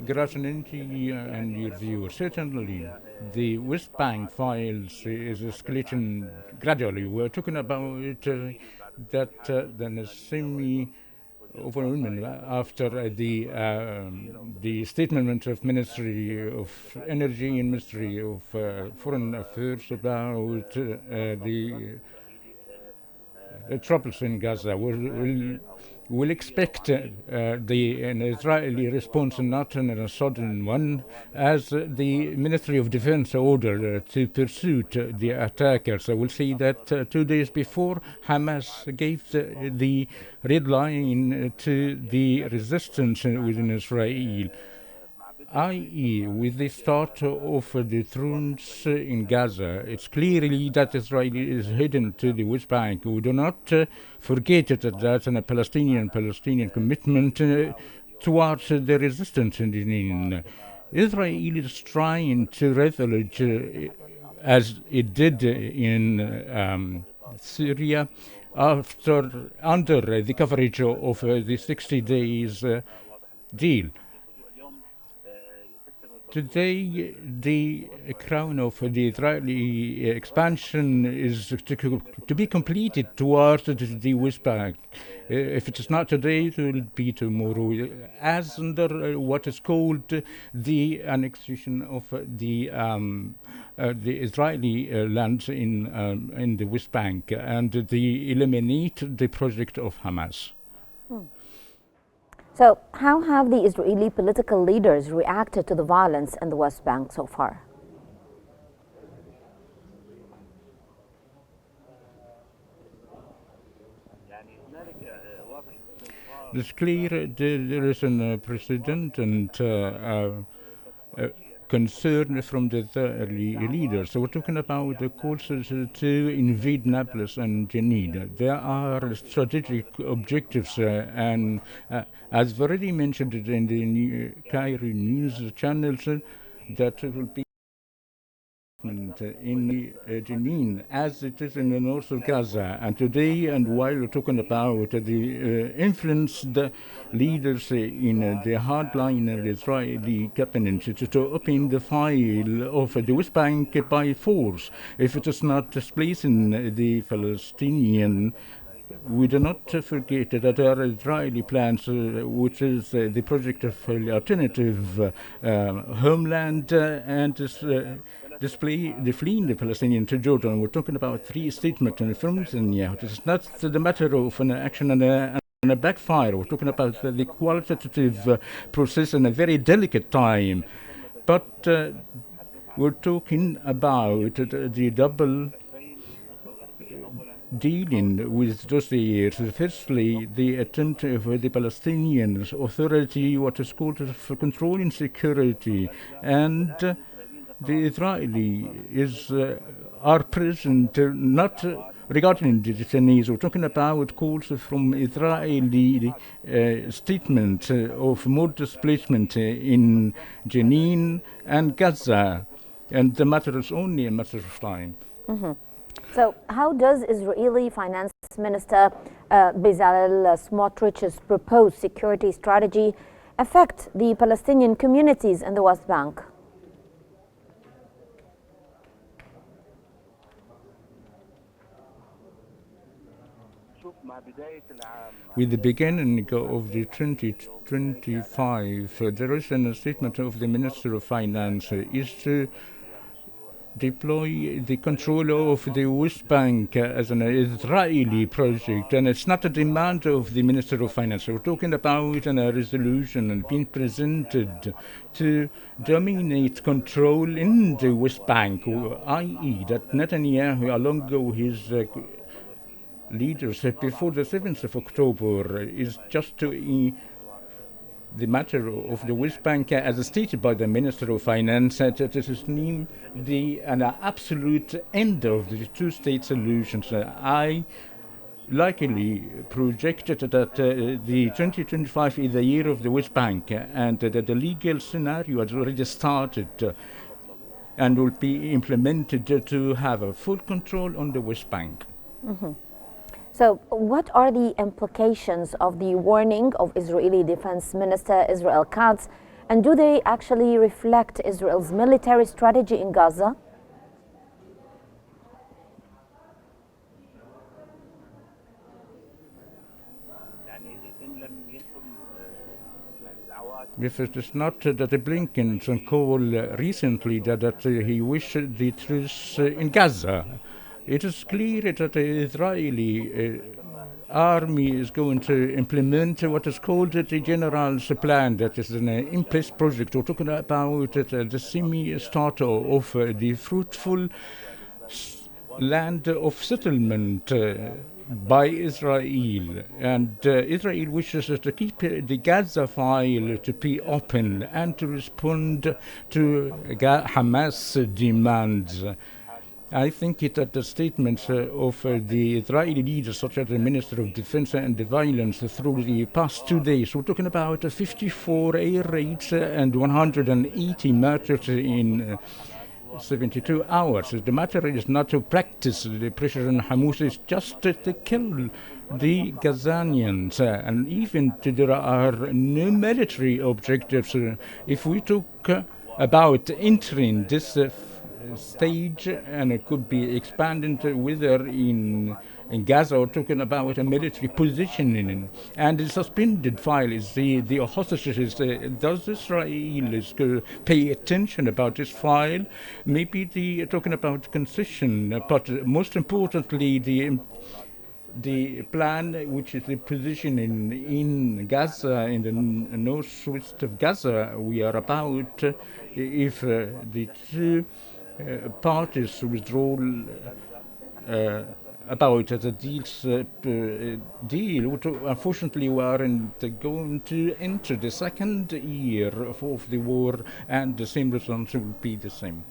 Good afternoon to you and your viewers. Certainly, the West Bank files is escalating gradually. We're talking about the semi overwhelming after the statement of Ministry of Energy and Ministry of Foreign Affairs about the troubles in Gaza. We'll expect an Israeli response, not a sudden one, as the Ministry of Defense ordered to pursue the attackers. We'll see that 2 days before, Hamas gave the red line to the resistance within Israel, i.e., with the start of the drones in Gaza, it's clearly that Israel is heading to the West Bank. We do not forget that that's a Palestinian commitment towards the resistance in Jenin. Israel is trying to leverage, as it did in Syria, under the coverage of the 60 days deal. Today, the crown of the Israeli expansion is to be completed towards the West Bank. If it is not today, it will be tomorrow, as under what is called the annexation of the Israeli lands in the West Bank, and the eliminate the project of Hamas. So, how have the Israeli political leaders reacted to the violence in the West Bank so far? It's clear there is a precedent and concern from the Israeli leaders. So we're talking about the calls to invade Nablus and Jenin. There are strategic objectives, and as already mentioned in the Cairo news channels, that will be in Jenin, as it is in the north of Gaza. And today, and while we're talking about the influenced leaders in the hardline Israeli cabinet to open the file of the West Bank by force, if it is not displacing the Palestinian. We do not forget that there are Israeli plans, which is the project of alternative homeland and display the fleeing the Palestinians to Jordan. We're talking about three statements from Netanyahu. It's not the matter of an action and a backfire. We're talking about the qualitative process in a very delicate time. But we're talking about the double dealing with those years. Firstly, the attempt of the Palestinian Authority, what is called for controlling security, and the Israeli are present, not regarding the detainees. We're talking about calls from Israeli statement of more displacement in Jenin and Gaza, and the matter is only a matter of time. Mm-hmm. So, how does Israeli Finance Minister Bezalel Smotrich's proposed security strategy affect the Palestinian communities in the West Bank? With the beginning of the 2025, there is a statement of the Minister of Finance is to deploy the control of the West Bank as an Israeli project, and it's not a demand of the Minister of Finance. We're talking about a resolution being presented to dominate control in the West Bank, i.e. that Netanyahu, along with his leaders before the 7th of October, is just to the matter of the West Bank, as stated by the Minister of Finance, that it is named an absolute end of the two-state solutions. I likely projected that the 2025 is the year of the West Bank, and that the legal scenario has already started and will be implemented to have a full control on the West Bank. Mm-hmm. So, what are the implications of the warning of Israeli Defense Minister Israel Katz, and do they actually reflect Israel's military strategy in Gaza? If it is not that the Blinken called recently that he wished the truce in Gaza, it is clear that the Israeli army is going to implement what is called the General's Plan. That is an in-place project. We're talking about the semi-start of the fruitful land of settlement by Israel, and Israel wishes to keep the Gaza file to be open and to respond to Hamas demands. I think that the statements of the Israeli leaders, such as the Minister of Defense and the violence through the past 2 days, we're talking about 54 air raids and 180 murders in 72 hours. The matter is not to practice the pressure on Hamas, it's just to kill the Gazanians. And even there are no military objectives. If we talk about entering this stage, and it could be expanded whether in Gaza or talking about a military positioning, and the suspended file is the hostages. Does Israel pay attention about this file? Maybe the talking about concession, but most importantly the plan, which is the position in Gaza, in the northwest of Gaza, we are about if the two parties withdraw about the deal. Unfortunately, we aren't going to enter the second year of the war, and the same result will be the same.